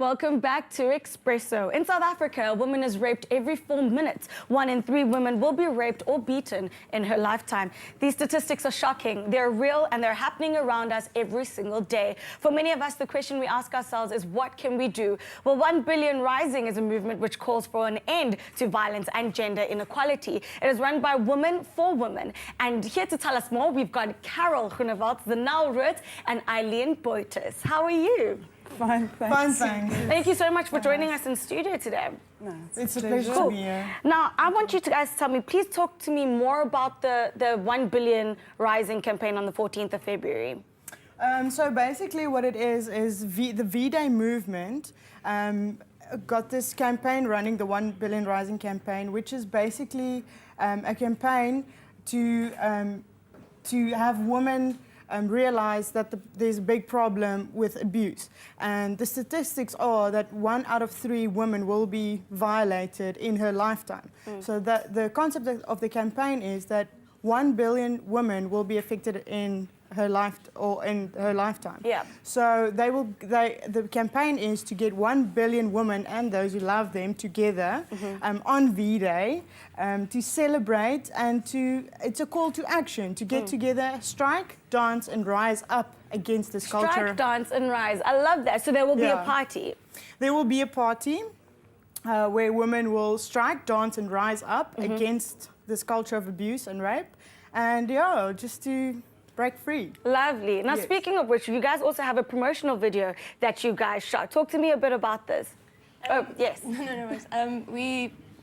Welcome back to Expresso. In South Africa, a woman is raped every 4 minutes. 1 in 3 women will be raped or beaten in her lifetime. These statistics are shocking. They're real and they're happening around us every single day. For many of us, the question we ask ourselves is, what can we do? Well, 1 Billion Rising is a movement which calls for an end to violence and gender inequality. It is run by women for women. And here to tell us more, we've got Carol Groenewald, Zanel Root, and Eileen Boytes. How are you? Fine, thanks. Fine, thanks. Thank you so much for joining us in studio today. No, It's a pleasure to be here. Now, I want you to guys tell me, please talk to me more about the 1 Billion Rising campaign on the 14th of February. So basically what it is the V-Day movement got this campaign running, the 1 Billion Rising campaign, which is basically a campaign to have women realize that there's a big problem with abuse. And the statistics are that 1 out of 3 women will be violated in her lifetime. So the concept of the campaign is that 1 billion women will be affected in her lifetime. Yeah. So the campaign is to get 1 billion women and those who love them together on V-Day to celebrate and it's a call to action to get together, strike, dance and rise up against this culture. Strike, dance and rise. I love that. So there will be a party. There will be a party where women will strike, dance and rise up against this culture of abuse and rape. And yeah, just to break free. Lovely. Now, speaking of which, you guys also have a promotional video that you guys shot. Talk to me a bit about this. Oh, yes. No worries.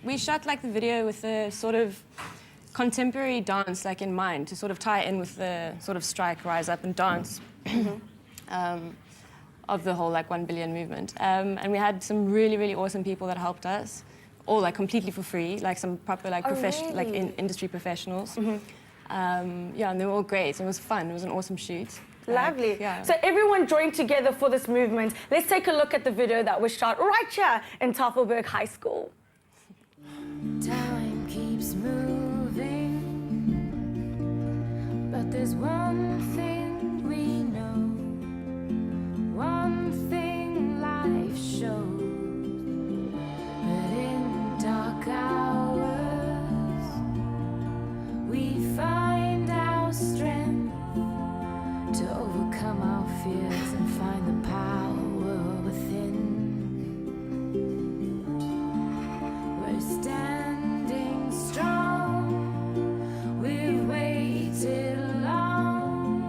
We shot like the video with the sort of contemporary dance like in mind to sort of tie in with the sort of strike, rise up and dance of the whole like 1 billion movement. And we had some really awesome people that helped us, all like completely for free, like some proper like industry professionals. Yeah, and they were all great. It was fun. It was an awesome shoot. Lovely. Yeah. So everyone joined together for this movement. Let's take a look at the video that was shot right here in Tafelberg High School. Time keeps moving, but there's one thing we know, one thing life shows, but in dark hours we find our strength to overcome our fears and find the power within. We're standing strong, we've waited long,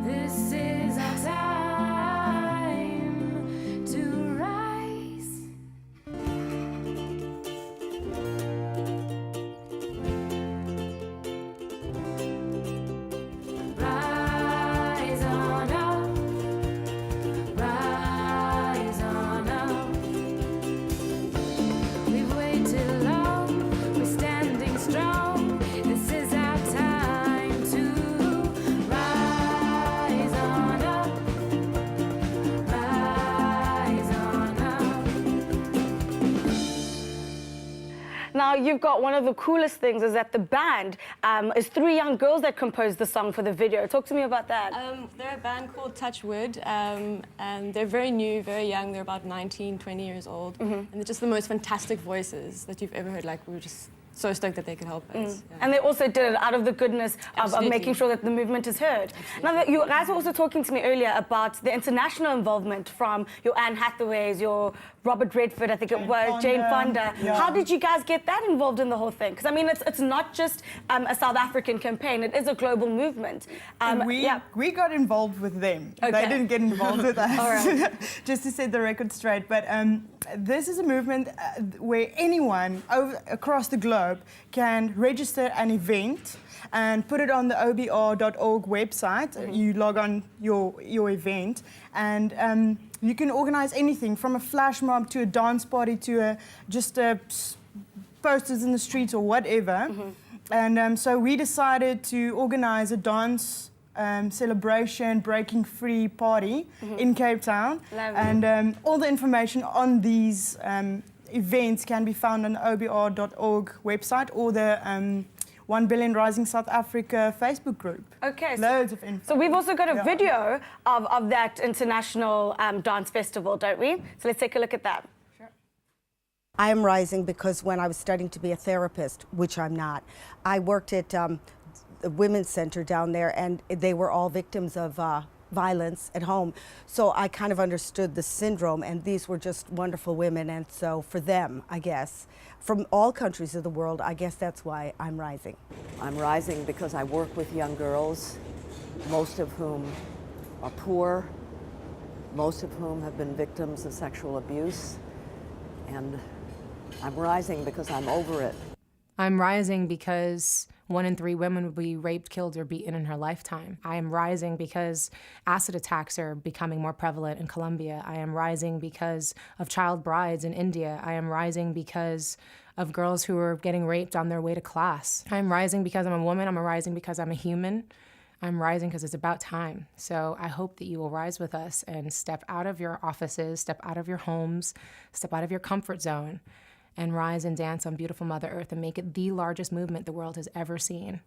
this is our time to rise. Rise on up, rise on up. We've waited long, we're standing strong. This is our time to rise on up, rise on up. Now, you've got one of the coolest things is that the band is 3 young girls that composed the song for the video. Talk to me about that. They're a band called Touch Wood, and they're very new, very young. They're about 19, 20 years old, and they're just the most fantastic voices that you've ever heard. Like, we were just so stoked that they could help us. Yeah. And they also did it out of the goodness of making sure that the movement is heard. Now, you guys were also talking to me earlier about the international involvement from your Anne Hathaways, your Robert Redford, I think it was, Jane Fonda. Yeah. How did you guys get that involved in the whole thing? Because, I mean, it's not just a South African campaign. It is a global movement. We got involved with them. Okay. They didn't get involved with us. All right. Just to set the record straight. But this is a movement where anyone across the globe can register an event and put it on the obr.org website. You log on your event and you can organize anything from a flash mob to a dance party to just posters in the streets or whatever. And so we decided to organize a dance celebration, breaking free party in Cape Town. Lovely. And all the information on these events can be found on the obr.org website or the 1 Billion Rising South Africa Facebook group. Okay. Loads of info. So we've also got a Yeah. video of that international dance festival, don't we? So let's take a look at that. I am rising because when I was studying to be a therapist, which I'm not, I worked at the Women's Center down there, and they were all victims of violence at home. So I kind of understood the syndrome, and these were just wonderful women. And so for them, I guess, from all countries of the world, I guess that's why I'm rising. I'm rising because I work with young girls, most of whom are poor, most of whom have been victims of sexual abuse, and I'm rising because I'm over it. I'm rising because 1 in 3 women will be raped, killed, or beaten in her lifetime. I am rising because acid attacks are becoming more prevalent in Colombia. I am rising because of child brides in India. I am rising because of girls who are getting raped on their way to class. I'm rising because I'm a woman. I'm rising because I'm a human. I'm rising because it's about time. So I hope that you will rise with us and step out of your offices, step out of your homes, step out of your comfort zone, and rise and dance on beautiful Mother Earth and make it the largest movement the world has ever seen.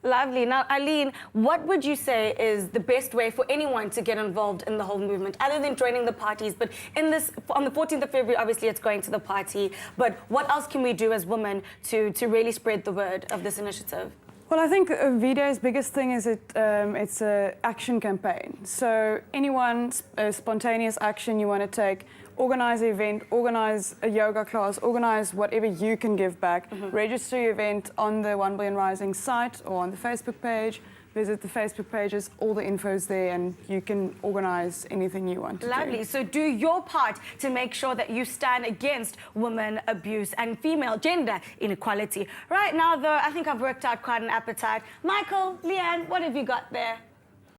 Lovely. Now, Eileen, what would you say is the best way for anyone to get involved in the whole movement, other than joining the parties? But in this, on the 14th of February, obviously it's going to the party. But what else can we do as women to really spread the word of this initiative? Well, I think V-Day's biggest thing is it's an action campaign. So anyone, spontaneous action you want to take, organize an event, organize a yoga class, organize whatever you can give back, register your event on the 1 Billion Rising site or on the Facebook page, visit the Facebook pages, all the info's there, and you can organize anything you want to do. Lovely. So do your part to make sure that you stand against women abuse and female gender inequality. Right now, though, I think I've worked out quite an appetite. Michael, Leanne, what have you got there?